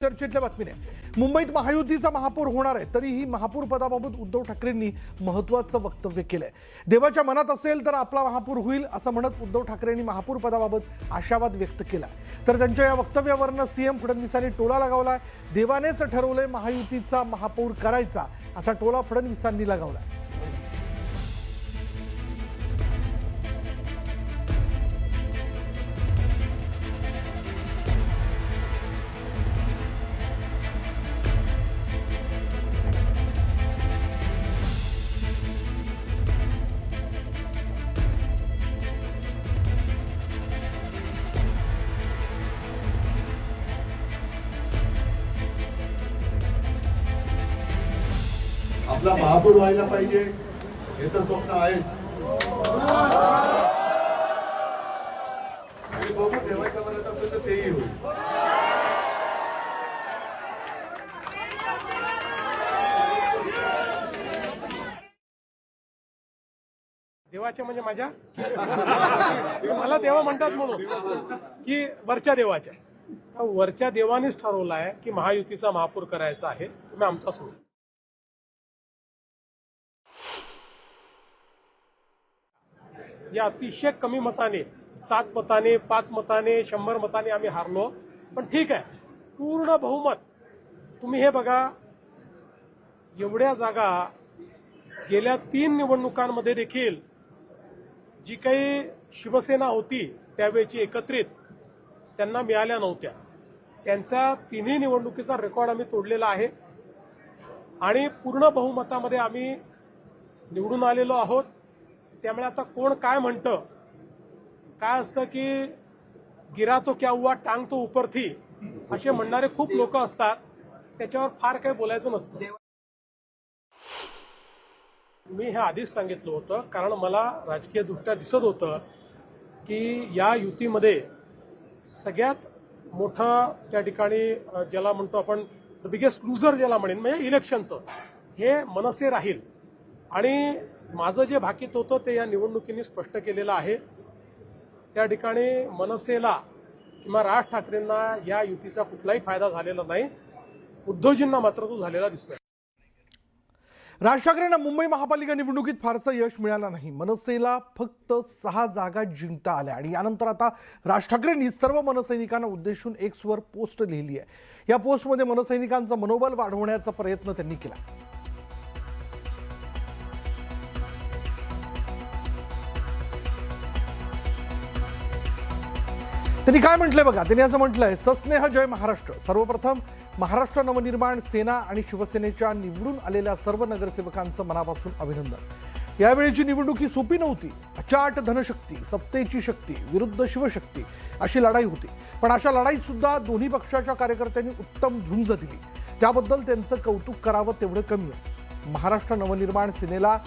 चर्चेतल्या बातमीने मुंबईत महायुतीचा महापौर होणार आहे, तरीही महापौर पदाबाबत उद्धव ठाकरेंनी महत्त्वाचं वक्तव्य केलंय। देवाच्या मनात असेल तर आपला महापौर होईल असं म्हणत उद्धव ठाकरेंनी महापौर पदाबाबत आशावाद व्यक्त केला। तर त्यांच्या या वक्तव्यावरनं सीएम फडणवीसांनी टोला लगावलाय। देवानेच ठरवलंय महायुतीचा महापौर करायचा असा टोला फडणवीसांनी लगावलाय। आपला महापौर व्हायला पाहिजे हे तर स्वप्न आहेच। आणि बघू देवाच्या मनात असेल तर तेही होईल। देवाच्या म्हणजे माझ्या मला देवा म्हणतात म्हणून की वरच्या देवाच्या वरच्या देवानेच ठरवलं आहे की महायुतीचा महापौर करायचा आहे, तुम्ही आमचा सोडू। या अतिशय कमी मताने 7 मताने 5 मताने 100 मताने आम्ही हारलो, पण ठीक आहे, पूर्ण बहुमत। तुम्ही हे बघा, एवढ्या जागा गेल्या 3 निवडणुकांमध्ये देखील जी काही शिवसेना होती त्यावेळची एकत्रित त्यांना मिळाल्या नव्हत्या। त्यांचा 3ही निवडणुकीचा रेकॉर्ड आम्ही तोडलेला आहे आणि पूर्ण बहुमतामध्ये आम्ही निवडून आलेलो आहोत। त्यामुळे आता कोण काय म्हणतं, काय असतं की गिरा तो क्या हुआ टांग तो ऊपर थी असे म्हणणारे खूप लोक असतात, त्याच्यावर फार काही बोलायचं नसतं। मी हे आधीच सांगितलं होतं, कारण मला राजकीय दृष्ट्या दिसत होतं की या युतीमध्ये सगळ्यात मोठं त्या ठिकाणी ज्याला म्हणतो आपण द बिगेस्ट लुझर ज्याला म्हणेन म्हणजे इलेक्शनचं हे मनसे राहील। आणि माझं जे भाकीत होतं ते या निवडणुकीने स्पष्ट केलेलं आहे। त्या ठिकाणी मनसेला किंवा राज ठाकरेंना या युतीचा कुठलाही फायदा झालेला नाही, उद्धवजींना मात्र तो झालेला दिसतोय। राज ठाकरेंना मुंबई महापालिका निवडणुकीत फारसं यश मिळालं नाही। मनसेला फक्त 6 जागा जिंकता आल्या आणि यानंतर आता राज ठाकरेंनी सर्व मनसैनिकांना उद्देशून एक्सवर पोस्ट लिहिली आहे। या पोस्टमध्ये मनसैनिकांचं मनोबल वाढवण्याचा प्रयत्न त्यांनी केला। त्यांनी काय म्हटलंय बघा, त्यांनी असं म्हटलंय, सस्नेह जय महाराष्ट्र। सर्वप्रथम महाराष्ट्र नवनिर्माण सेना आणि शिवसेनेच्या निवडून आलेल्या सर्व नगरसेवकांचं मनापासून अभिनंदन। यावेळीची निवडणूक ही सोपी नव्हती। अचाट धनशक्ती, सत्तेची शक्ती विरुद्ध शिवशक्ती अशी लढाई होती, पण अशा लढाईत सुद्धा दोन्ही पक्षाच्या कार्यकर्त्यांनी उत्तम झुंज दिली, त्याबद्दल त्यांचं कौतुक करावं तेवढं कमी आहे। महाराष्ट्र नवनिर्माण सेनेला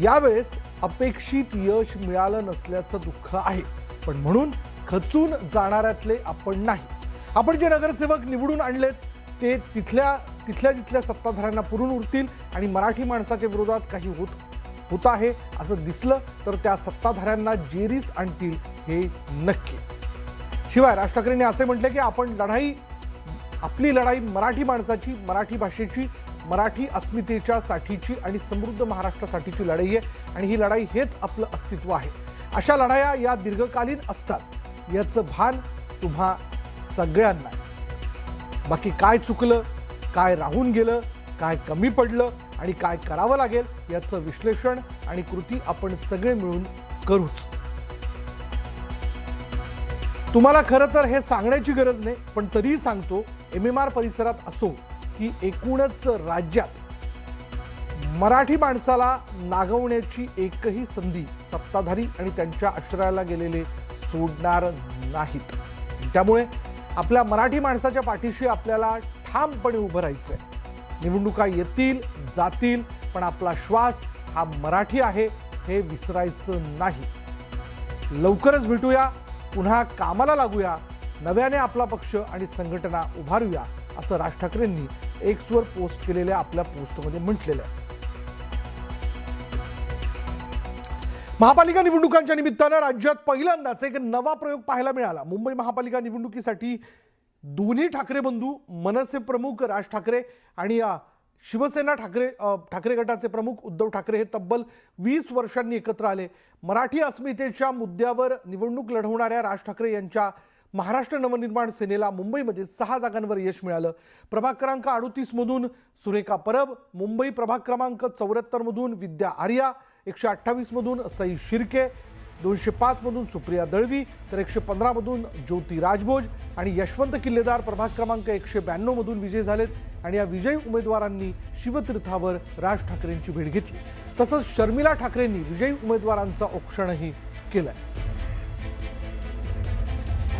यावेळेस अपेक्षित यश मिळालं नसल्याचं दुःख आहे, पण म्हणून खचून जाणाऱ्यातले आपण नाही। आपण जे नगरसेवक निवडून आणलेत ते तिथल्या सत्ताधाऱ्यांना पुरून उरतील आणि मराठी माणसाच्या विरोधात काही होत आहे असं दिसलं तर त्या सत्ताधाऱ्यांना जेरीस आणतील हे नक्की। शिवाय राज ठाकरेंनी असे म्हटले की आपली लढाई मराठी माणसाची, मराठी भाषेची, मराठी अस्मितेच्या साठीची आणि समृद्ध महाराष्ट्रासाठीची लढाई आहे आणि ही लढाई हेच आपलं अस्तित्व आहे। अशा लढाया या दीर्घकालीन असतात, याचं भान तुम्हा सगळ्यांना। बाकी काय चुकलं, काय राहून गेलं, काय कमी पडलं आणि काय करावं लागेल याचं विश्लेषण आणि कृती आपण सगळे मिळून करूच। तुम्हाला खरं तर हे सांगण्याची गरज नाही, पण तरीही सांगतो, MMR परिसरात असो की एकूणच राज्यात मराठी माणसाला नागवण्याची एकही संधी सत्ताधारी आणि त्यांच्या आश्रयाला गेलेले सोडणार नाहीत। त्यामुळे आपल्या मराठी माणसाच्या पाठीशी आपल्याला ठामपणे उभं राहायचंय। निवडणुका येतील जातील, पण आपला श्वास हा मराठी आहे हे विसरायचं नाही। लवकरच भेटूया, पुन्हा कामाला लागूया, नव्याने आपला पक्ष आणि संघटना उभारूया असं राज ठाकरेंनी एक्सवर पोस्ट केलेल्या आपल्या पोस्टमध्ये म्हटलेलं आहे। महापालिका निवडणुकांच्या निमित्तानं राज्यात पहिल्यांदाच एक नवा प्रयोग पाहायला मिळाला। मुंबई महापालिका निवडणुकीसाठी दोन्ही ठाकरे बंधू, मनसे प्रमुख राज ठाकरे आणि शिवसेना ठाकरे गटाचे प्रमुख उद्धव ठाकरे हे तब्बल 20 वर्षांनी एकत्र आले. मराठी अस्मितेच्या मुद्द्यावर निवडणूक लढवणाऱ्या राज ठाकरे यांच्या महाराष्ट्र नवनिर्माण सेनेला मुंबईमध्ये 6 जागांवर यश मिळालं. प्रभाग क्रमांक 38 मधून सुरेखा परब, मुंबई प्रभाग क्रमांक 74 मधून विद्या आर्या, 128 मधून सई शिर्के, 205 मधून सुप्रिया दळवी, तर 115 मधून ज्योती राजभोज आणि यशवंत किल्लेदार प्रभाग क्रमांक 192 मधून विजयी झालेत. आणि या विजयी उमेदवारांनी शिवतीर्थावर राज ठाकरेंची भेट घेतली. तसंच शर्मिला ठाकरेंनी विजयी उमेदवारांचं औक्षणही केलंय.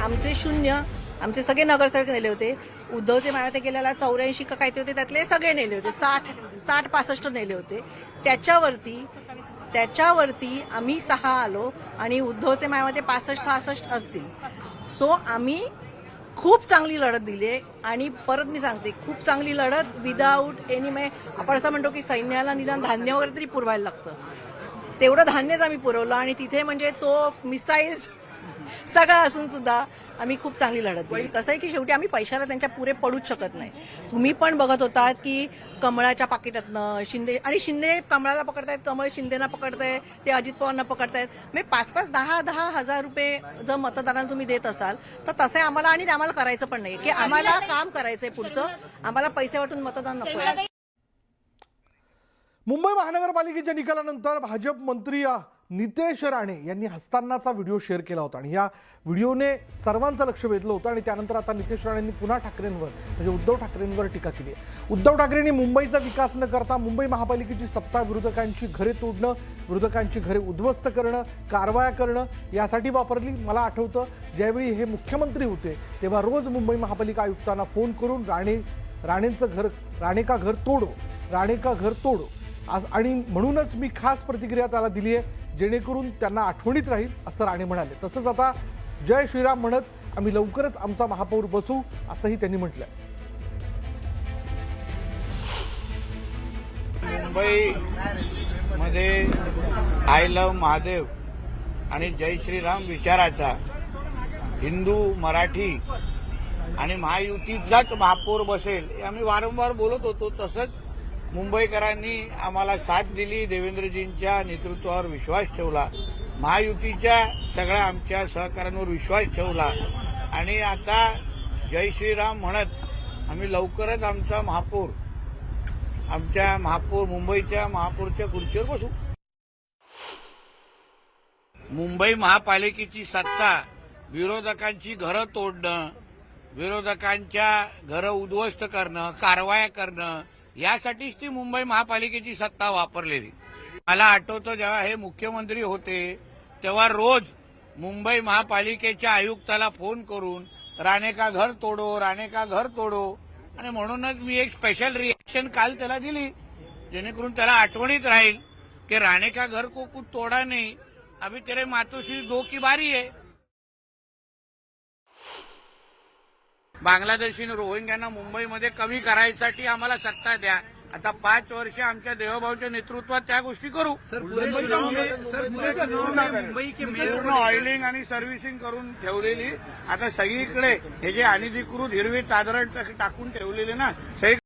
आमचे 0 आमचे सगळे नगरसेवक नेले होते. उद्धवचे मायावते गेल्याला 84 का काय ते होते, त्यातले सगळे नेले होते. 60-65 नेले होते. त्याच्यावरती आम्ही 6 आलो आणि उद्धवचे मायावते 65-66 असतील. सो आम्ही खूप चांगली लढत दिली आणि परत मी सांगते, खूप चांगली लढत विदाऊट एनी आपण असं म्हणतो की सैन्याला निदान धान्य वगैरे तरी पुरवायला लागतं, तेवढं धान्यच आम्ही पुरवलं. आणि तिथे म्हणजे तो मिसाईल्स सगळं असून सुद्धा आम्ही खूप चांगली लढत दिली. कसं आहे की शेवटी आम्ही पैशाला त्यांच्या पुरे पडूच शकत नाही. तुम्ही पण बघत होतात की कमळाच्या पाकिटातनं शिंदे कमळाला पकडतायत, कमळ शिंदेना पकडताय, ते अजित पवारांना पकडतायत. म्हणजे 5-5, 10-10 हजार रुपये जर मतदारांना तुम्ही देत असाल तर तसे आम्हाला करायचं पण नाही की आम्हाला काम करायचंय पुढचं, आम्हाला पैसे वाटून मतदान नको. मुंबई महानगरपालिकेच्या निकालानंतर भाजप मंत्री नितेश राणे यांनी हसतानाचा व्हिडिओ शेअर केला होता आणि या व्हिडिओने सर्वांचं लक्ष वेधलं होतं. आणि त्यानंतर आता नितेश राणेंनी पुन्हा ठाकरेंवर म्हणजे उद्धव ठाकरेंवर टीका केली आहे. उद्धव ठाकरेंनी मुंबईचा विकास न करता मुंबई महापालिकेची सत्ता विरोधकांची घरे तोडणं, विरोधकांची घरे उद्ध्वस्त करणं, कारवाया करणं यासाठी वापरली. मला आठवतं ज्यावेळी हे मुख्यमंत्री होते तेव्हा रोज मुंबई महापालिका आयुक्तांना फोन करून राणे का घर तोडो आणि म्हणूनच मी खास प्रतिक्रिया त्याला दिली आहे जेणेकरून त्यांना आठवणीत राहील असं राणे म्हणाले. तसंच आता जय श्रीराम म्हणत आम्ही लवकरच आमचा महापौर बसवू असंही त्यांनी म्हटलंय. मुंबईमध्ये आय लव्ह महादेव आणि जय श्रीराम विचाराचा हिंदू, मराठी आणि महायुतीचाच महापौर बसेल हे आम्ही वारंवार बोलत होतो. तसंच मुंबईकरांनी आम्हाला साथ दिली, देवेंद्रजींच्या नेतृत्वावर विश्वास ठेवला, महायुतीच्या सगळ्या आमच्या सहकाऱ्यांवर विश्वास ठेवला आणि आता जय श्रीराम म्हणत आम्ही लवकरच आमचा मुंबईच्या महापौरच्या खुर्चीवर बसू. मुंबई महापालिकेची सत्ता विरोधकांची घरं तोडणं, विरोधकांच्या घरं उद्ध्वस्त करणं, कारवाया करणं यासाठीच ती मुंबई महापालिकेची सत्ता वापरलेली. मला आठवतं जेव्हा हे मुख्यमंत्री होते तेव्हा रोज मुंबई महापालिकेच्या आयुक्ताला फोन करून राणे का घर तोडो आणि म्हणूनच मी एक स्पेशल रिएक्शन काल त्याला दिली जेणेकरून त्याला आठवणीत राहील की राणे का घर को कुछ तोडा नाही, अभी तेरे मातोश्री 2 की बारी है. बांगलादेशी रोहिंग्यांना मुंबईमध्ये कमी करायसाठी आम्हाला सत्ता द्या. आता 5 वर्ष आमच्या देवभाऊच्या नेतृत्वात त्या गोष्टी करू. पूर्ण ऑइलिंग आणि सर्व्हिसिंग करून ठेवलेली आता सगळीकडे हे जे अनधिकृत हिरवी चादर टाकून ठेवलेली ना,